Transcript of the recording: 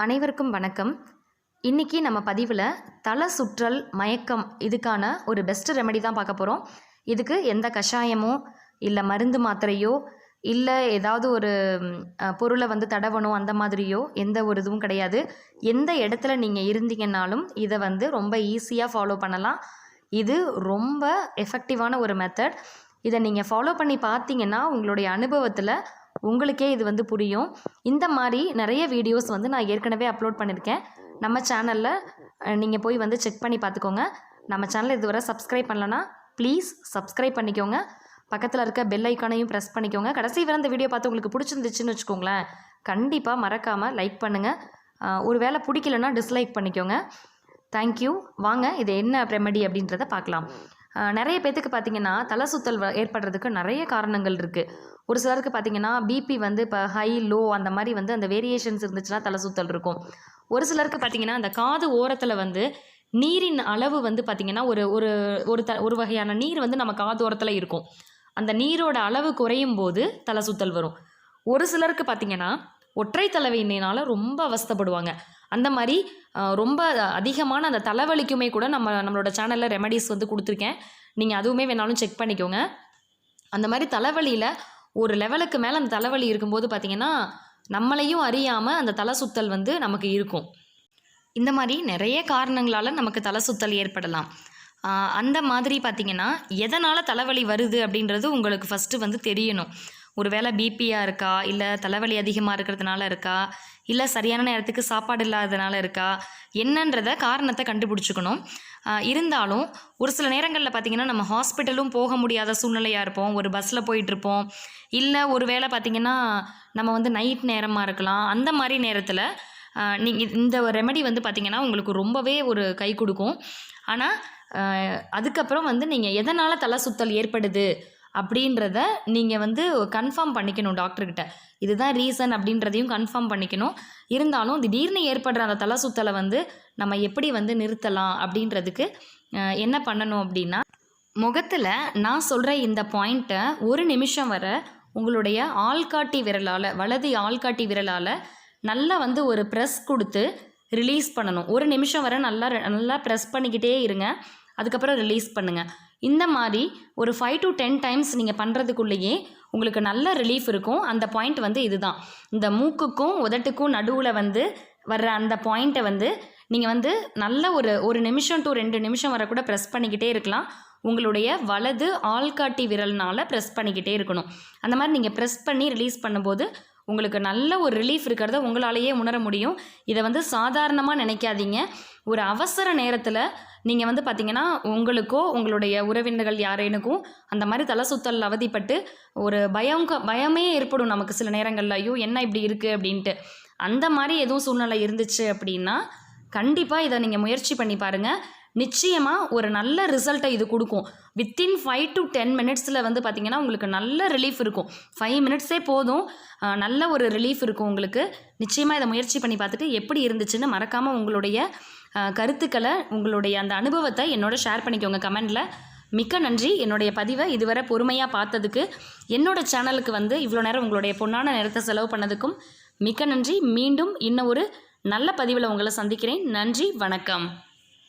அனைவருக்கும் வணக்கம். இன்றைக்கி நம்ம பதிவில் தலை சுற்றல் மயக்கம் இதுக்கான ஒரு பெஸ்ட் ரெமெடி தான் பார்க்க போகிறோம். இதுக்கு எந்த கஷாயமோ இல்லை மருந்து மாத்திரையோ இல்லை ஏதாவது ஒரு பொருளை தடவணும் அந்த மாதிரியோ எந்த ஒரு இதுவும் கிடையாது. எந்த இடத்துல நீங்கள் இருந்தீங்கன்னாலும் இதை ரொம்ப ஈஸியாக ஃபாலோ பண்ணலாம். இது ரொம்ப எஃபெக்டிவான ஒரு மெத்தட். இதை நீங்கள் ஃபாலோ பண்ணி பார்த்தீங்கன்னா உங்களுடைய அனுபவத்தில் உங்களுக்கே இது புரியும். இந்த மாதிரி நிறைய வீடியோஸ் நான் ஏற்கனவே அப்லோட் பண்ணியிருக்கேன். நம்ம சேனலில் நீங்கள் போய் செக் பண்ணி பார்த்துக்கோங்க. நம்ம சேனலை இதுவரை சப்ஸ்கிரைப் பண்ணலன்னா ப்ளீஸ் சப்ஸ்கிரைப் பண்ணிக்கோங்க. பக்கத்தில் இருக்க பெல் ஐக்கானையும் ப்ரெஸ் பண்ணிக்கோங்க. கடைசி வரை இந்த வீடியோ பார்த்து உங்களுக்கு பிடிச்சிருந்துச்சுன்னு வச்சுக்கோங்களேன், கண்டிப்பாக மறக்காமல் லைக் பண்ணுங்கள். ஒரு வேளை பிடிக்கலன்னா டிஸ்லைக் பண்ணிக்கோங்க. தேங்க்யூ. வாங்க இது என்ன ரெமெடி அப்படின்றத பார்க்கலாம். நிறைய பேத்துக்கு பார்த்திங்கன்னா தலை சுத்தல் ஏற்படுறதுக்கு நிறைய காரணங்கள் இருக்குது. ஒரு சிலருக்கு பார்த்திங்கன்னா பிபி இப்போ ஹை லோ அந்த மாதிரி அந்த வேரியேஷன்ஸ் இருந்துச்சுன்னா தலை சுத்தல் இருக்கும். ஒரு சிலருக்கு பார்த்திங்கன்னா அந்த காது ஓரத்தில் நீரின் அளவு பார்த்திங்கன்னா ஒரு ஒரு ஒரு வகையான நீர் நம்ம காது ஓரத்தில் இருக்கும். அந்த நீரோட அளவு குறையும் போது தலை சுத்தல் வரும். ஒரு சிலருக்கு பார்த்திங்கன்னா ஒற்றை தலைவலியினால் ரொம்ப அவஸ்தைப்படுவாங்க. அந்த மாதிரி ரொம்ப அதிகமான அந்த தலைவலிக்குமே கூட நம்மளோட சேனலில் ரெமெடிஸ் கொடுத்துருக்கேன். நீங்கள் அதுவுமே வேணாலும் செக் பண்ணிக்கோங்க. அந்த மாதிரி தலைவலியில் ஒரு லெவலுக்கு மேலே அந்த தலைவலி இருக்கும்போது பார்த்திங்கன்னா நம்மளையும் அறியாமல் அந்த தலை சுத்தல் நமக்கு இருக்கும். இந்த மாதிரி நிறைய காரணங்களால் நமக்கு தலை சுத்தல் ஏற்படலாம். அந்த மாதிரி பார்த்திங்கன்னா எதனால் தலைவலி வருது அப்படின்றது உங்களுக்கு ஃபஸ்ட்டு தெரியணும். ஒரு வேளை பிபியாக இருக்கா, இல்லை தலைவலி அதிகமாக இருக்கிறதுனால இருக்கா, இல்லை சரியான நேரத்துக்கு சாப்பாடு இல்லாததுனால இருக்கா, என்னன்றத காரணத்தை கண்டுபிடிச்சிக்கணும். இருந்தாலும் ஒரு சில நேரங்களில் பார்த்திங்கன்னா நம்ம ஹாஸ்பிட்டலும் போக முடியாத சூழ்நிலையாக இருப்போம். ஒரு பஸ்ஸில் போயிட்டுருப்போம், இல்லை ஒரு வேளை பார்த்திங்கன்னா நம்ம நைட் நேரமாக இருக்கலாம். அந்த மாதிரி நேரத்தில் நீங்கள் இந்த ரெமெடி பார்த்திங்கன்னா உங்களுக்கு ரொம்பவே ஒரு கை கொடுக்கும். ஆனால் அதுக்கப்புறம் நீங்கள் எதனால் தலை சுத்தல் ஏற்படுது அப்படின்றத நீங்கள் கன்ஃபார்ம் பண்ணிக்கணும் டாக்டர்கிட்ட. இதுதான் ரீசன் அப்படின்றதையும் கன்ஃபார்ம் பண்ணிக்கணும். இருந்தாலும் திடீர்னு ஏற்படுற அந்த தலை சுத்தலை நம்ம எப்படி நிறுத்தலாம் அப்படின்றதுக்கு என்ன பண்ணணும் அப்படின்னா, முகத்தில் நான் சொல்கிற இந்த பாயிண்ட்டை ஒரு நிமிஷம் வர உங்களுடைய ஆள்காட்டி விரலால், வலது ஆள்காட்டி விரலால் நல்லா ஒரு ப்ரெஸ் கொடுத்து ரிலீஸ் பண்ணணும். ஒரு நிமிஷம் வர நல்லா ப்ரெஸ் பண்ணிக்கிட்டே இருங்க. அதுக்கப்புறம் ரிலீஸ் பண்ணுங்கள். இந்த மாதிரி ஒரு 5 to 10 டைம்ஸ் நீங்கள் பண்ணுறதுக்குள்ளேயே உங்களுக்கு நல்ல ரிலீஃப் இருக்கும். அந்த பாயிண்ட் இதுதான். இந்த மூக்குக்கும் உதட்டுக்கும் நடுவில் வர்ற அந்த பாயிண்ட்டை நீங்கள் நல்ல ஒரு நிமிஷம் to 2 நிமிஷம் வர கூட ப்ரெஸ் பண்ணிக்கிட்டே இருக்கலாம். உங்களுடைய வலது ஆள்காட்டி விரல்னால் ப்ரெஸ் பண்ணிக்கிட்டே இருக்கணும். அந்த மாதிரி நீங்கள் ப்ரெஸ் பண்ணி ரிலீஸ் பண்ணும்போது உங்களுக்கு நல்ல ஒரு ரிலீஃப் இருக்கிறத உங்களாலேயே உணர முடியும். இதை சாதாரணமாக நினைக்காதீங்க. ஒரு அவசர நேரத்தில் நீங்கள் பார்த்திங்கன்னா உங்களுக்கோ உங்களுடைய உறவினர்கள் யாரேனுக்கும் அந்த மாதிரி தலை சுத்தல் அவதிப்பட்டு ஒரு பயமே ஏற்படும் நமக்கு சில நேரங்களில். ஐயோ என்ன இப்படி இருக்குது அப்படின்ட்டு. அந்த மாதிரி எதுவும் சூழ்நிலை இருந்துச்சு அப்படின்னா கண்டிப்பாக இதை நீங்கள் முயற்சி பண்ணி பாருங்கள். நிச்சயமாக ஒரு நல்ல ரிசல்ட்டை இது கொடுக்கும். வித்தின் 5 to 10 மினிட்ஸில் பார்த்திங்கன்னா உங்களுக்கு நல்ல ரிலீஃப் இருக்கும். 5 மினிட்ஸே போதும், நல்ல ஒரு ரிலீஃப் இருக்கும் உங்களுக்கு. நிச்சயமாக இதை முயற்சி பண்ணி பார்த்துட்டு எப்படி இருந்துச்சுன்னு மறக்காமல் உங்களுடைய கருத்துக்களை, உங்களுடைய அந்த அனுபவத்தை என்னோட ஷேர் பண்ணிக்கோங்க கமெண்டில். மிக்க நன்றி என்னுடைய பதிவை இதுவரை பொறுமையாக பார்த்ததுக்கு. என்னோடய சேனலுக்கு இவ்வளோ நேரம் உங்களுடைய பொன்னான நேரத்தை செலவு பண்ணதுக்கும் மிக்க நன்றி. மீண்டும் இன்னும் ஒரு நல்ல பதிவில் உங்களை சந்திக்கிறேன். நன்றி, வணக்கம்.